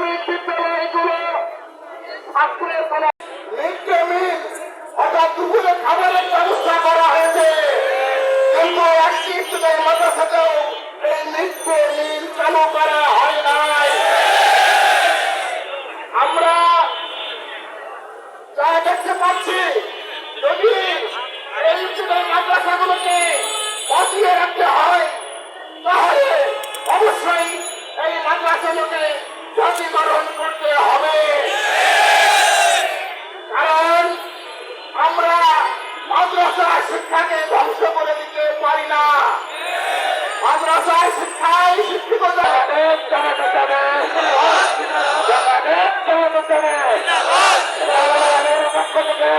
প্রাথমিক বিদ্যালয়গুলো আজকে mid day meal অর্থাৎ দুপুরে খাবারের ব্যবস্থা করা হয়েছে, কিন্তু একটি স্কুলের মাদ্রাসাতেও এই মিড ডে মিল চালু করা হয় নাই। আমরা যা দেখতে পাচ্ছি, যদি এই স্কুলের মাদ্রাসাগুলোকে বাঁচিয়ে রাখতে হয় তাহলে অবশ্যই এই মাদ্রাসাগুলোকে জাতীয়করণ করতে হবে। কারণ আমরা মাদ্রাসা শিক্ষাকে ধ্বংস করে দিতে পারি না। মাদ্রাসা শিক্ষায় শিক্ষিত পক্ষ থেকে